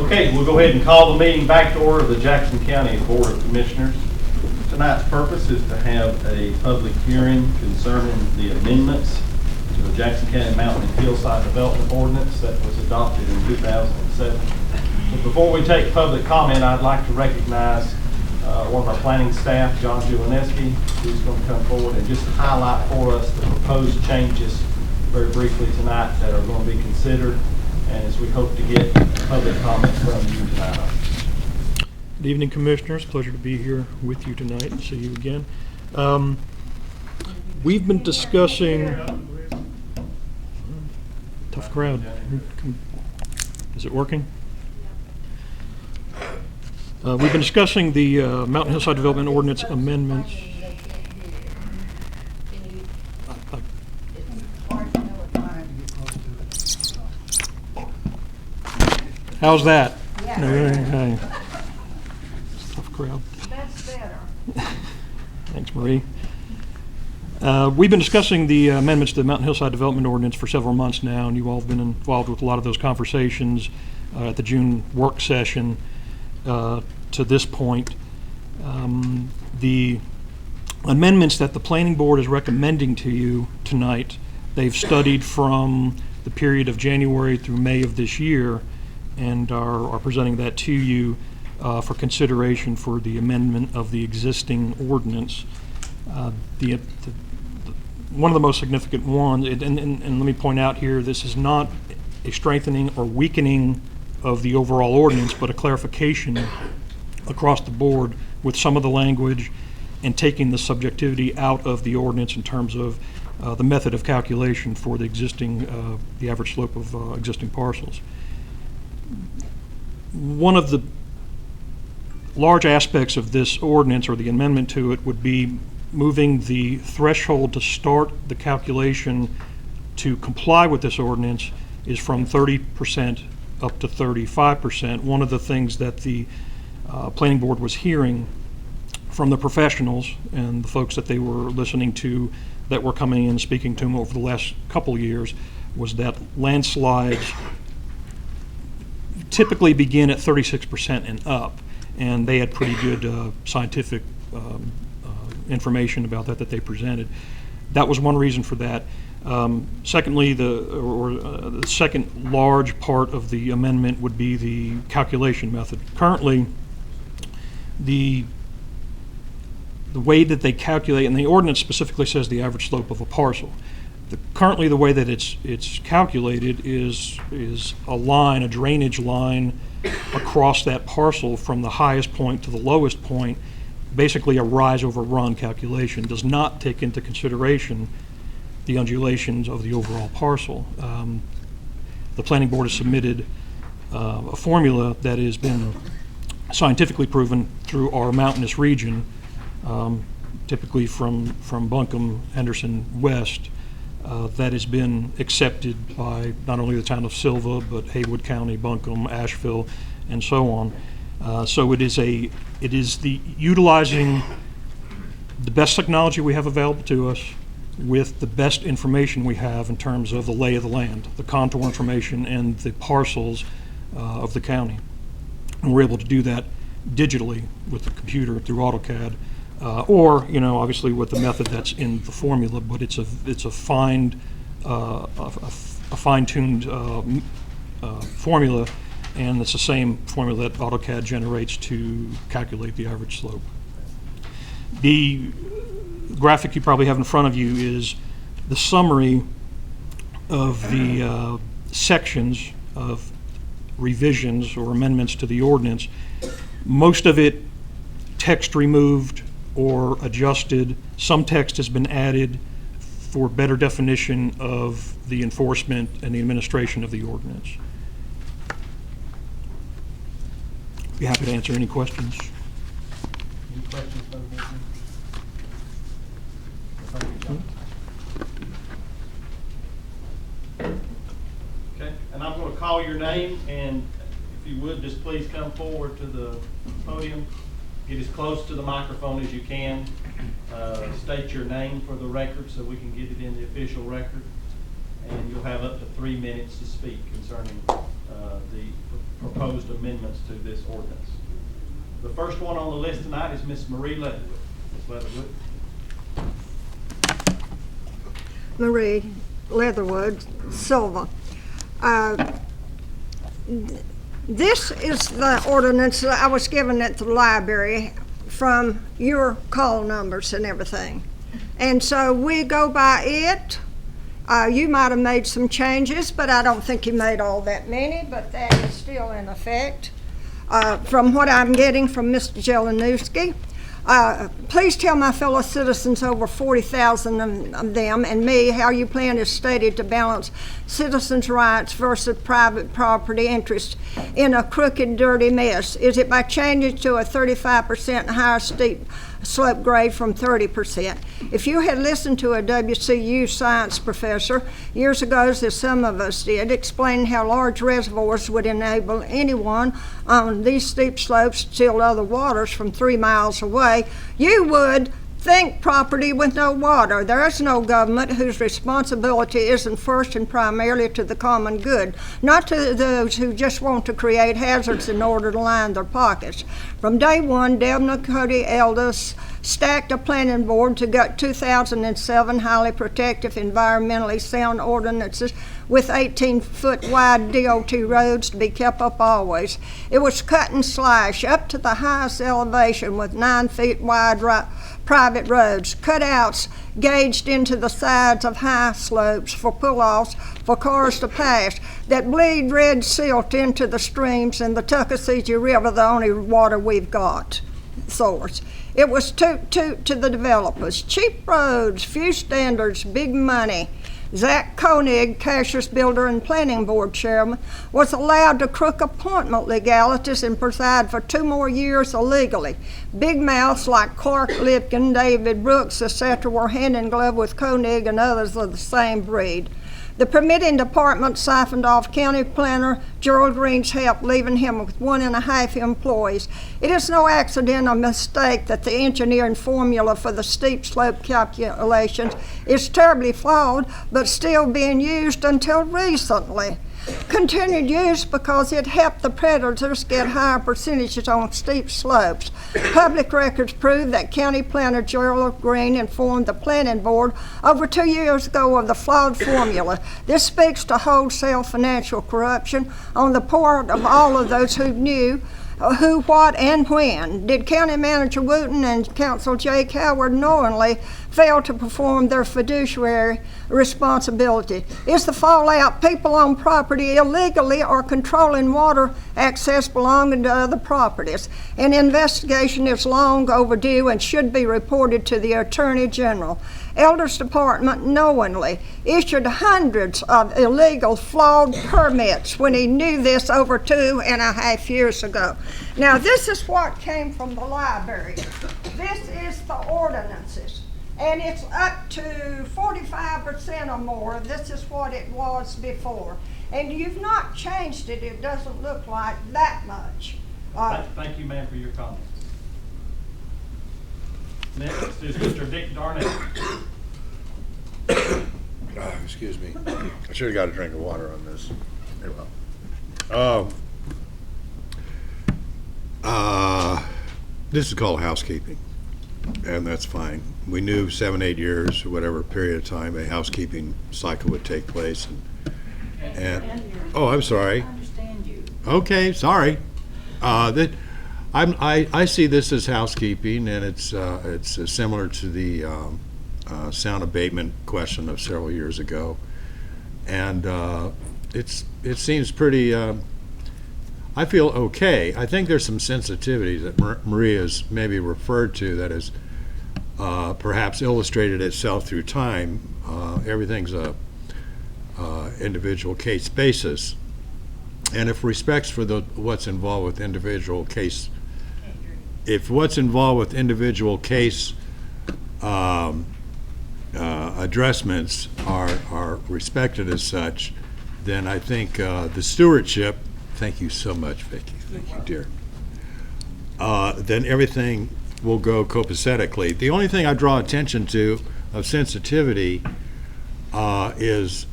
Okay, we'll go ahead and call the meeting back to order of the Jackson County Board of Commissioners. Tonight's purpose is to have a public hearing concerning the amendments to the Jackson County Mountain Hillside Development Ordinance that was adopted in 2007. So before we take public comment, I'd like to recognize one of our planning staff, John Julineski, who's going to come forward and just highlight for us the proposed changes very briefly tonight that are going to be considered, and as we hope to get public comments from you tonight. Good evening, Commissioners. Pleasure to be here with you tonight and see you again. We've been discussing... Tough crowd. Is it working? We've been discussing the Mountain Hillside Development Ordinance amendments. How's that? Okay. Tough crowd. That's better. Thanks, Marie. We've been discussing the amendments to the Mountain Hillside Development Ordinance for several months now, and you've all been involved with a lot of those conversations at the June work session to this point. The amendments that the Planning Board is recommending to you tonight, they've studied from the period of January through May of this year and are presenting that to you for consideration for the amendment of the existing ordinance. One of the most significant ones, and let me point out here, this is not a strengthening or weakening of the overall ordinance, but a clarification across the board with some of the language and taking the subjectivity out of the ordinance in terms of the method of calculation for the existing, the average slope of existing parcels. One of the large aspects of this ordinance or the amendment to it would be moving the threshold to start the calculation to comply with this ordinance is from 30% up to 35%. One of the things that the Planning Board was hearing from the professionals and the folks that they were listening to that were coming in and speaking to them over the last couple years was that landslides typically begin at 36% and up, and they had pretty good scientific information about that they presented. That was one reason for that. Secondly, the second large part of the amendment would be the calculation method. Currently, the way that they calculate, and the ordinance specifically says the average slope of a parcel. Currently, the way that it's calculated is a line, a drainage line across that parcel from the highest point to the lowest point, basically a rise over run calculation. Does not take into consideration the undulations of the overall parcel. The Planning Board has submitted a formula that has been scientifically proven through our mountainous region, typically from Buncombe, Henderson, West, that has been accepted by not only the town of Silva, but Haywood County, Buncombe, Asheville, and so on. So it is the utilizing the best technology we have available to us with the best information we have in terms of the lay of the land, the contour information, and the parcels of the county. And we're able to do that digitally with the computer through AutoCAD, or obviously with the method that's in the formula. But it's a fine, a fine-tuned formula, and it's the same formula that AutoCAD generates to calculate the average slope. The graphic you probably have in front of you is the summary of the sections of revisions or amendments to the ordinance. Most of it text removed or adjusted. Some text has been added for better definition of the enforcement and the administration of the ordinance. Be happy to answer any questions. Any questions from the board? Okay, and I'm going to call your name, and if you would, just please come forward to the podium. Get as close to the microphone as you can. State your name for the record so we can get it in the official record. And you'll have up to 3 minutes to speak concerning the proposed amendments to this ordinance. The first one on the list tonight is Ms. Marie Leatherwood. Ms. Leatherwood. Marie Leatherwood Silva. This is the ordinance that I was given at the library from your call numbers and everything. And so we go by it. You might have made some changes, but I don't think you made all that many, but that is still in effect. From what I'm getting from Mr. Jelenuski, please tell my fellow citizens, over 40,000 of them, and me, how you plan as stated to balance citizens' rights versus private property interest in a crooked, dirty mess. Is it by changing to a 35% higher steep slope grade from 30%? If you had listened to a WCU science professor years ago, as some of us did, explaining how large reservoirs would enable anyone on these steep slopes to still other waters from 3 miles away, you would think property with no water. There is no government whose responsibility isn't first and primarily to the common good, not to those who just want to create hazards in order to line their pockets. From day one, Devna Cody Elders stacked a planning board to gut 2007 highly protective, environmentally sound ordinances with 18-foot wide DOT roads to be kept up always. It was cut and slash up to the highest elevation with 9 feet wide private roads, cutouts gauged into the sides of high slopes for pull-offs for cars to pass that bleed red silt into the streams in the Tuckasegee River, the only water we've got source. It was to the developers. Cheap roads, few standards, big money. Zach Koenig, Cashier's Builder and Planning Board Chairman, was allowed to crook appointment legalities and preside for 2 more years illegally. Big mouths like Clark Lipkin, David Brooks, etc. were hand in glove with Koenig and others of the same breed. The permitting department siphoned off County Planner Gerald Green's help, leaving him with 1.5 employees. It is no accident or mistake that the engineering formula for the steep slope calculations is terribly flawed, but still being used until recently. Continued use because it helped the predators get higher percentages on steep slopes. Public records prove that County Planner Gerald Green informed the Planning Board over 2 years ago of the flawed formula. This speaks to wholesale financial corruption on the part of all of those who knew who, what, and when. Did County Manager Wooten and Council Jake Howard knowingly fail to perform their fiduciary responsibility? Is the fallout people on property illegally or controlling water access belonging to other properties? An investigation is long overdue and should be reported to the Attorney General. Elders Department knowingly issued hundreds of illegal, flawed permits when he knew this over 2.5 years ago. Now, this is what came from the library. This is the ordinances, and it's up to 45% or more. This is what it was before. And you've not changed it. It doesn't look like that much. Thank you, ma'am, for your comments. Next is Mr. Dick Darnell. Excuse me. I should have got a drink of water on this. Very well. This is called housekeeping, and that's fine. We knew 7-8 years, or whatever period of time, a housekeeping cycle would take place. Oh, I'm sorry. I understand you. Okay, sorry. I see this as housekeeping, and it's similar to the sound abatement question of several years ago, and it seems pretty. I feel okay. I think there's some sensitivity that Maria's maybe referred to that has perhaps illustrated itself through time. Everything's a individual case basis, and if respects for what's involved with individual case, if what's involved with individual case addressments are respected as such, then I think the stewardship. Thank you so much, Vicki. Thank you, dear. Then everything will go copacetically. The only thing I draw attention to of sensitivity is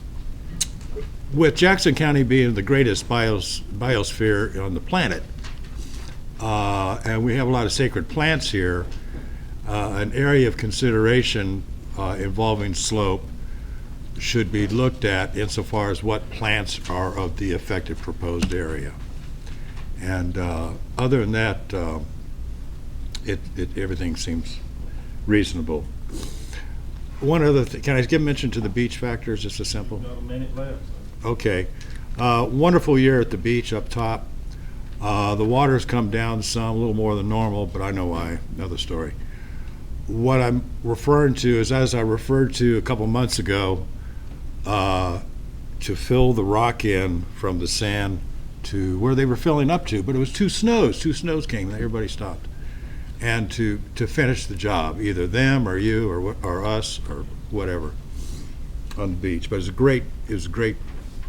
with Jackson County being the greatest biosphere on the planet, and we have a lot of sacred plants here, an area of consideration involving slope should be looked at insofar as what plants are of the affected proposed area. And other than that, everything seems reasonable. One other thing, can I give mention to the beach factor? Is just a simple? Got a minute left. Okay. Wonderful year at the beach up top. The water's come down some, a little more than normal, but I know why. Another story. What I'm referring to is, as I referred to a couple months ago, to fill the rock in from the sand to where they were filling up to, but it was two snows. Two snows came, and everybody stopped. And to finish the job, either them or you or us or whatever on the beach. But it was a great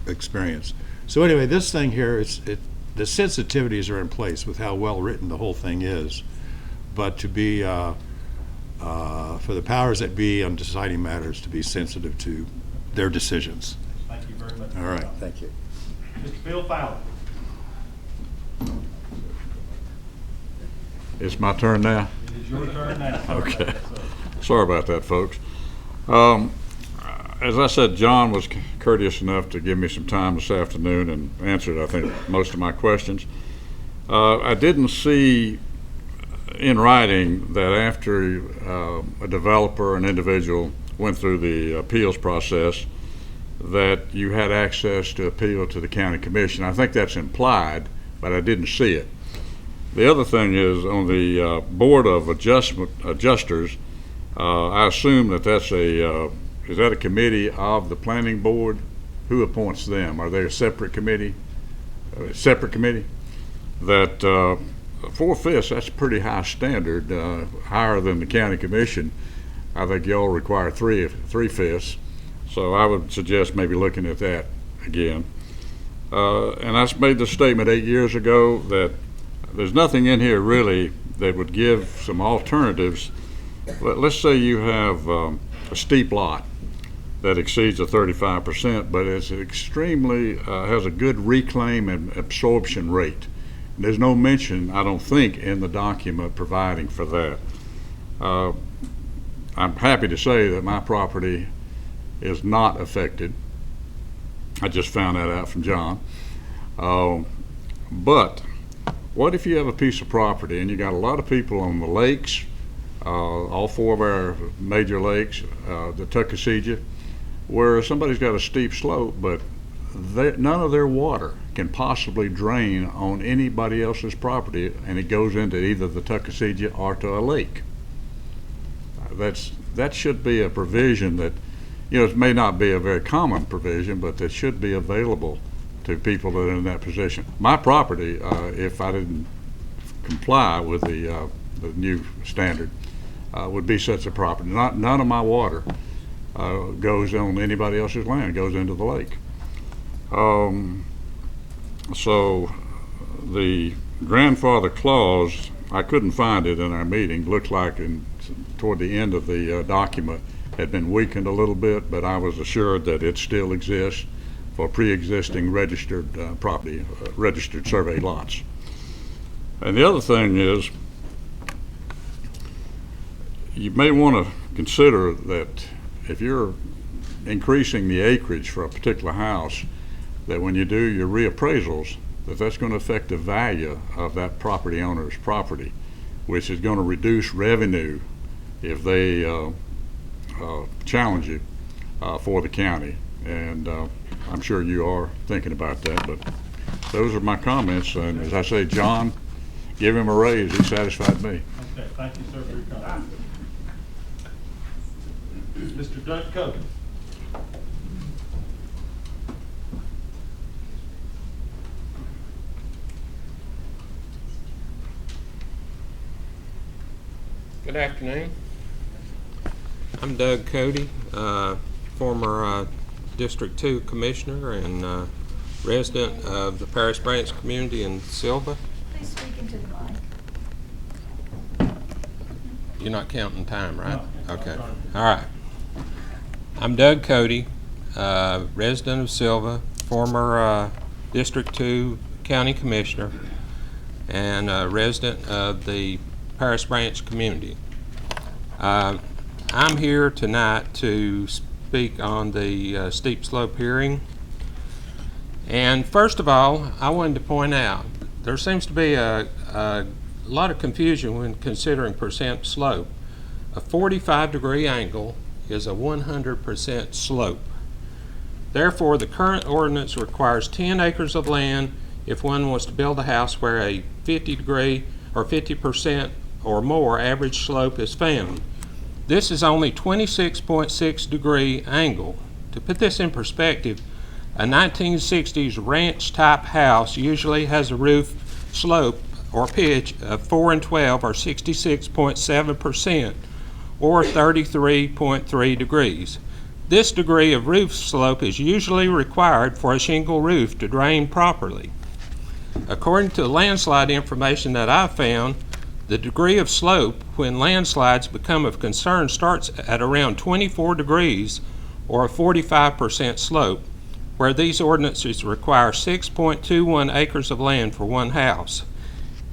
experience. So anyway, this thing here, the sensitivities are in place with how well written the whole thing is. But to be, for the powers that be on deciding matters, to be sensitive to their decisions. Thank you very much. All right, thank you. Mr. Bill Fowler. It's my turn now? It is your turn now. Okay. Sorry about that, folks. As I said, John was courteous enough to give me some time this afternoon and answered, I think, most of my questions. I didn't see in writing that after a developer, an individual, went through the appeals process, that you had access to appeal to the county commission. I think that's implied, but I didn't see it. The other thing is, on the board of adjusters, I assume that that's is that a committee of the planning board? Who appoints them? Are they a separate committee? That 4/5, that's a pretty high standard, higher than the county commission. I think y'all require 3/5. So I would suggest maybe looking at that again. And I made the statement 8 years ago that there's nothing in here really that would give some alternatives. Let's say you have a steep lot that exceeds a 35%, but it's extremely, has a good reclaim and absorption rate. And there's no mention, I don't think, in the document providing for that. I'm happy to say that my property is not affected. I just found that out from John. But what if you have a piece of property and you got a lot of people on the lakes, all 4 of our major lakes, the Tuckasegee, where somebody's got a steep slope, but none of their water can possibly drain on anybody else's property, and it goes into either the Tuckasegee or to a lake. That should be a provision that, it may not be a very common provision, but that should be available to people that are in that position. My property, if I didn't comply with the new standard, would be such a property. None of my water goes on anybody else's land. It goes into the lake. So the grandfather clause, I couldn't find it in our meeting. Looked like toward the end of the document had been weakened a little bit, but I was assured that it still exists for pre-existing registered property, registered survey lots. And the other thing is, you may want to consider that if you're increasing the acreage for a particular house, that when you do your reappraisals, that's going to affect the value of that property owner's property, which is going to reduce revenue if they challenge you for the county. And I'm sure you are thinking about that, but those are my comments. And as I say, John, give him a raise. He satisfied me. Okay, thank you, sir, for your comment. Mr. Doug Coker. Good afternoon. I'm Doug Cody, former District 2 Commissioner and resident of the Paris Branch community in Silva. Please speak into the mic. You're not counting time, right? Okay. All right. I'm Doug Cody, resident of Silva, former District 2 County Commissioner and a resident of the Paris Branch community. I'm here tonight to speak on the steep slope hearing. And first of all, I wanted to point out there seems to be a lot of confusion when considering percent slope. A 45-degree angle is a 100% slope. Therefore, the current ordinance requires 10 acres of land if one was to build a house where a 50-degree or 50% or more average slope is found. This is only 26.6 degree angle. To put this in perspective, a 1960s ranch type house usually has a roof slope or pitch of 4 and 12 or 66.7% or 33.3 degrees. This degree of roof slope is usually required for a shingle roof to drain properly. According to the landslide information that I've found, the degree of slope when landslides become of concern starts at around 24 degrees or a 45% slope, where these ordinances require 6.21 acres of land for one house.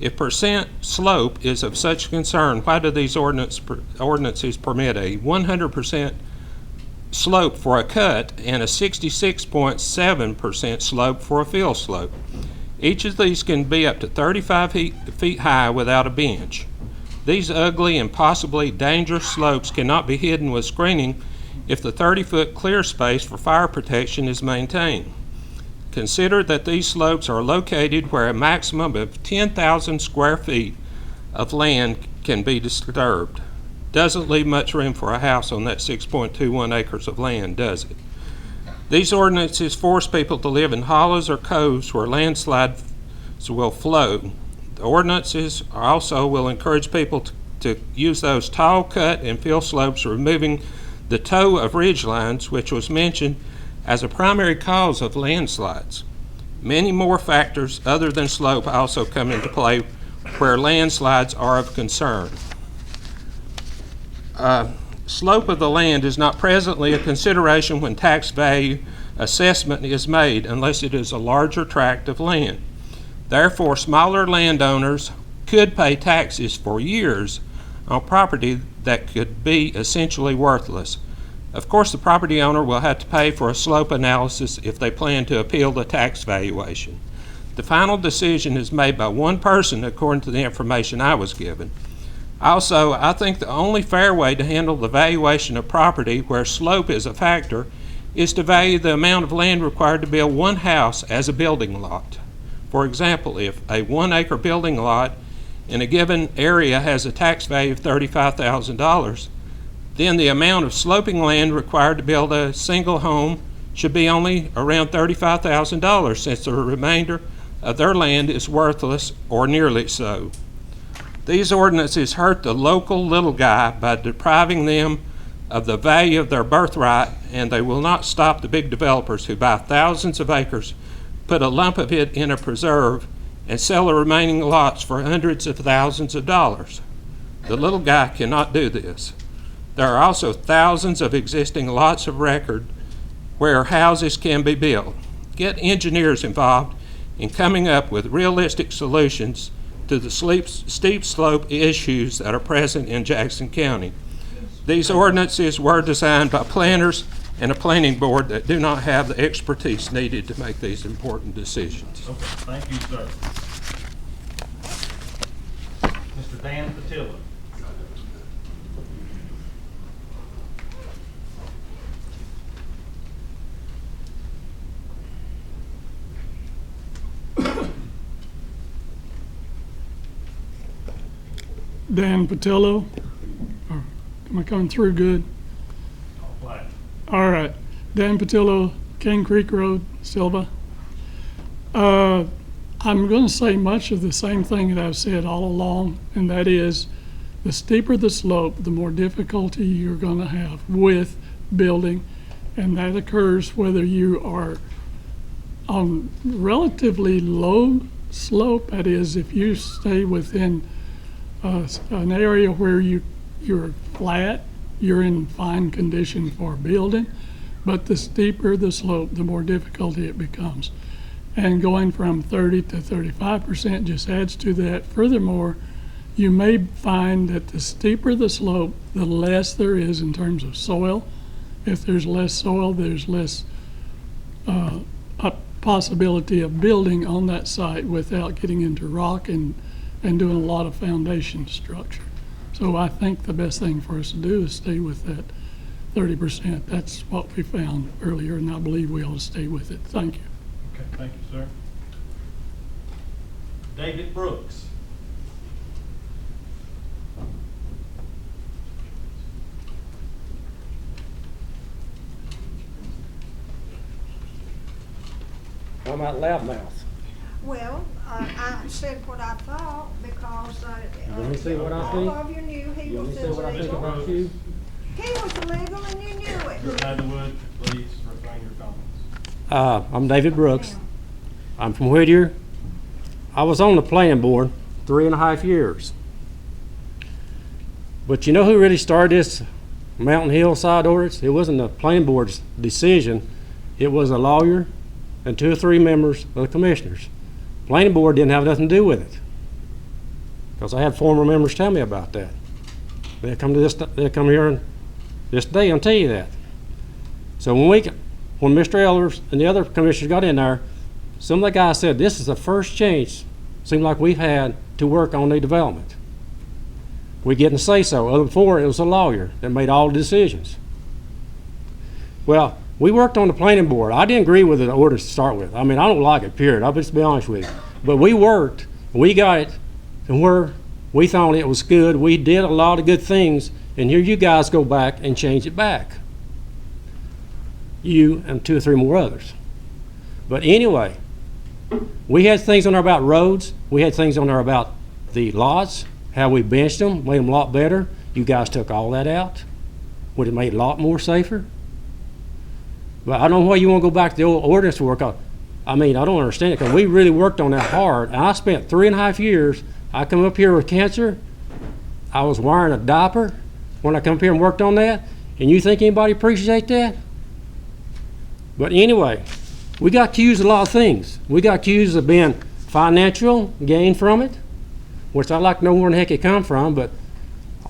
If percent slope is of such concern, why do these ordinances permit a 100% slope for a cut and a 66.7% slope for a fill slope? Each of these can be up to 35 feet high without a bench. These ugly and possibly dangerous slopes cannot be hidden with screening if the 30-foot clear space for fire protection is maintained. Consider that these slopes are located where a maximum of 10,000 square feet of land can be disturbed. Doesn't leave much room for a house on that 6.21 acres of land, does it? These ordinances force people to live in hollows or coves where landslides will flow. The ordinances also will encourage people to use those tall cut and fill slopes, removing the toe of ridge lines, which was mentioned as a primary cause of landslides. Many more factors other than slope also come into play where landslides are of concern. Slope of the land is not presently a consideration when tax value assessment is made unless it is a larger tract of land. Therefore, smaller landowners could pay taxes for years on property that could be essentially worthless. Of course, the property owner will have to pay for a slope analysis if they plan to appeal the tax valuation. The final decision is made by one person according to the information I was given. Also, I think the only fair way to handle the valuation of property where slope is a factor is to value the amount of land required to build one house as a building lot. For example, if a 1 acre building lot in a given area has a tax value of $35,000, then the amount of sloping land required to build a single home should be only around $35,000, since the remainder of their land is worthless or nearly so. These ordinances hurt the local little guy by depriving them of the value of their birthright, and they will not stop the big developers who buy thousands of acres, put a lump of it in a preserve, and sell the remaining lots for hundreds of thousands of dollars. The little guy cannot do this. There are also thousands of existing lots of record where houses can be built. Get engineers involved in coming up with realistic solutions to the steep slope issues that are present in Jackson County. These ordinances were designed by planners and a planning board that do not have the expertise needed to make these important decisions. Okay, thank you, sir. Mr. Dan Patillo. Dan Patillo. Am I coming through good? All right. Dan Patillo, King Creek Road, Silva. I'm going to say much of the same thing that I've said all along, and that is the steeper the slope, the more difficulty you're going to have with building, and that occurs whether you are on relatively low slope, that is, if you stay within an area where you're flat, you're in fine condition for building. but the steeper the slope, the more difficulty it becomes. And going from 30 to 35% just adds to that. Furthermore, you may find that the steeper the slope, the less there is in terms of soil. If there's less soil, there's less a possibility of building on that site without getting into rock and doing a lot of foundation structure. So I think the best thing for us to do is stay with that 30%. That's what we found earlier, and I believe we ought to stay with it. Thank you. Okay, thank you, sir. David Brooks. I'm at loudmouth. Well, I said what I thought because Let me see what I all think. of you knew he You want was me to see what I think illegal. about you? He was illegal and you knew it. Mr. Leatherwood, please refrain your comments. I'm David Brooks. I'm from Whittier. I was on the planning board 3.5 years. But you know who really started this Mountain Hillside Ordinance? It wasn't the planning board's decision. It was a lawyer and 2 or 3 members of the commissioners. Planning board didn't have nothing to do with it, because I had former members tell me about that. They'll come here and this day and tell you that. So when Mr. Elders and the other commissioners got in there, some of the guys said, this is the first change seemed like we've had to work on the development. We didn't say so. Other than before, it was a lawyer that made all the decisions. Well, we worked on the planning board. I didn't agree with the orders to start with. I mean, I don't like it, period. I'll just be honest with you. But we worked, we got it to where we thought it was good. We did a lot of good things, and here you guys go back and change it back. You and 2 or 3 more others. But anyway, we had things on there about roads. We had things on there about the lots, how we benched them, made them a lot better. You guys took all that out. Would it made it a lot more safer? But I don't know why you want to go back to the old ordinance work. I mean, I don't understand it, because we really worked on that hard. And I spent 3.5 years. I come up here with cancer. I was wearing a diaper when I come up here and worked on that. And you think anybody appreciate that? But anyway, we got accused of a lot of things. We got accused of being financial gain from it, which I'd like to know where in the heck it come from. But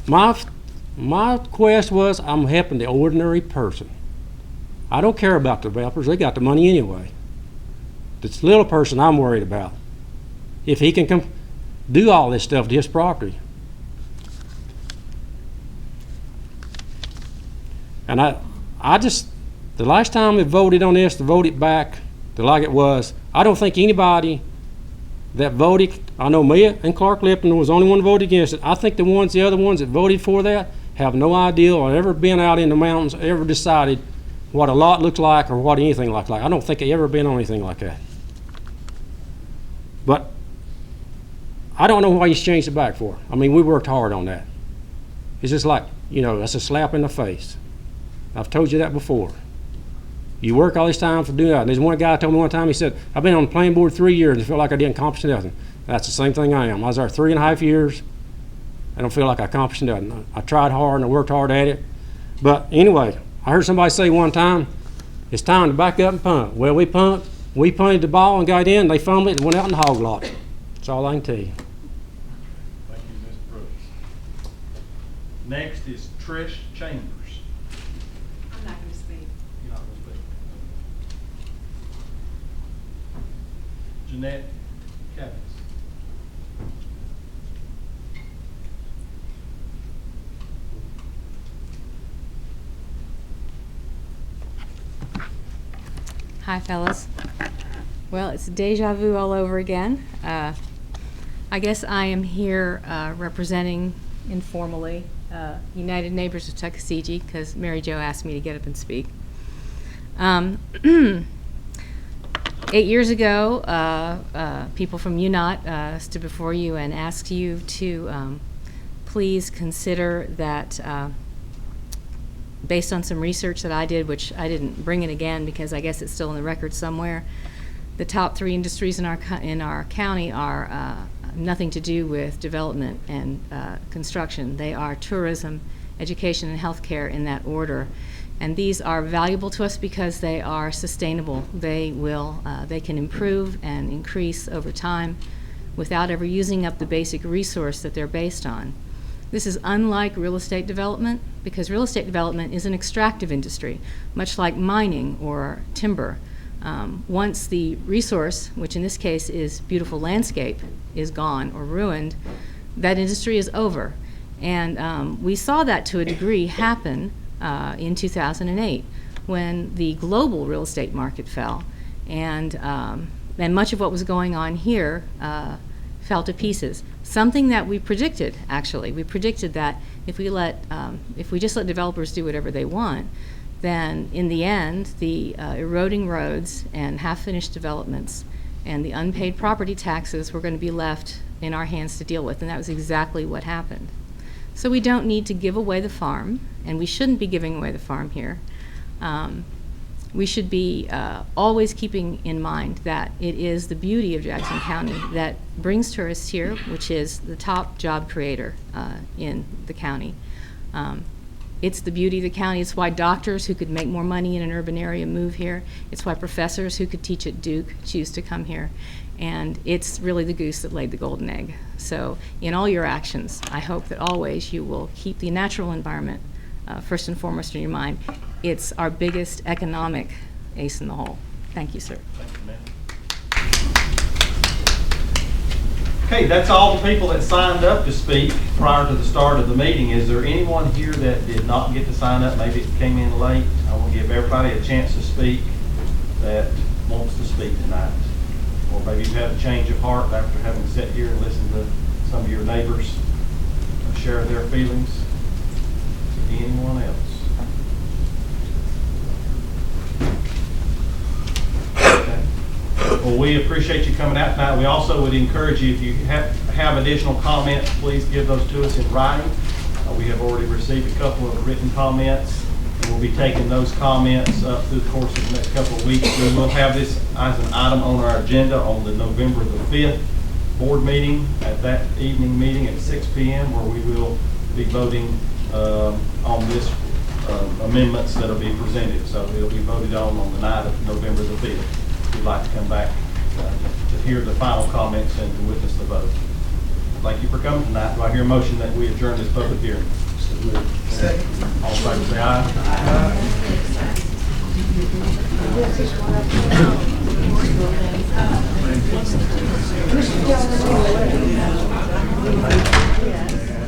my quest was, I'm helping the ordinary person. I don't care about the developers. They got the money anyway. This little person I'm worried about. If he can come do all this stuff to his property. And I just, the last time we voted on this, to vote it back to like it was, I don't think anybody that voted, I know me and Clark Lipton was the only one that voted against it. I think the other ones that voted for that have no idea or ever been out in the mountains, ever decided what a lot looks like or what anything like. I don't think they ever been on anything like that. But I don't know why you changed it back for. I mean, we worked hard on that. It's just like, that's a slap in the face. I've told you that before. You work all this time for doing that. And there's one guy told me one time, he said, I've been on the planning board 3 years and feel like I didn't accomplish nothing. That's the same thing I am. I was there 3.5 years. I don't feel like I accomplished nothing. I tried hard and I worked hard at it. But anyway, I heard somebody say one time, it's time to back up and punt. Well, we punted the ball and got in, they fumbled it and went out and hog locked it. That's all I can tell you. Thank you, Ms. Brooks. Next is Trish Chambers. I'm not going to speak. You're not gonna speak. Jeanette Cavins. Hi, fellas. Well, it's deja vu all over again. I guess I am here representing informally United Neighbors of Tuckasegee, because Mary Jo asked me to get up and speak. 8 years ago, people from UNOT stood before you and asked you to please consider that, based on some research that I did, which I didn't bring it again because I guess it's still in the record somewhere, the top 3 industries in our county are nothing to do with development and construction. They are tourism, education, and healthcare in that order. And these are valuable to us because they are sustainable. They can improve and increase over time without ever using up the basic resource that they're based on. This is unlike real estate development, because real estate development is an extractive industry, much like mining or timber. Once the resource, which in this case is beautiful landscape, is gone or ruined, that industry is over. And we saw that to a degree happen in 2008 when the global real estate market fell. And much of what was going on here fell to pieces. Something that we predicted, actually. We predicted that if we just let developers do whatever they want, then in the end, the eroding roads and half-finished developments and the unpaid property taxes were going to be left in our hands to deal with, and that was exactly what happened. So we don't need to give away the farm, and we shouldn't be giving away the farm here. We should be always keeping in mind that it is the beauty of Jackson County that brings tourists here, which is the top job creator in the county. It's the beauty of the county. It's why doctors who could make more money in an urban area move here. It's why professors who could teach at Duke choose to come here. And it's really the goose that laid the golden egg. So in all your actions, I hope that always you will keep the natural environment first and foremost in your mind. It's our biggest economic ace in the hole. Thank you, sir. Thank you, ma'am. Okay, that's all the people that signed up to speak prior to the start of the meeting. Is there anyone here that did not get to sign up? Maybe it came in late. I want to give everybody a chance to speak that wants to speak tonight. Or maybe you have a change of heart after having sat here and listened to some of your neighbors share their feelings. Anyone else? Okay. Well, we appreciate you coming out tonight. We also would encourage you, if you have additional comments, please give those to us in writing. We have already received a couple of written comments, and we'll be taking those comments up through the course of the next couple of weeks. We will have this as an item on our agenda on the November the 5th board meeting, at that evening meeting at 6 p.m., where we will be voting on this amendments that will be presented. So it'll be voted on the night of November the 5th. If you'd like to come back to hear the final comments and to witness the vote. Thank you for coming tonight. Do I hear a motion that we adjourn this public hearing? Second. All in favor, say aye. Aye.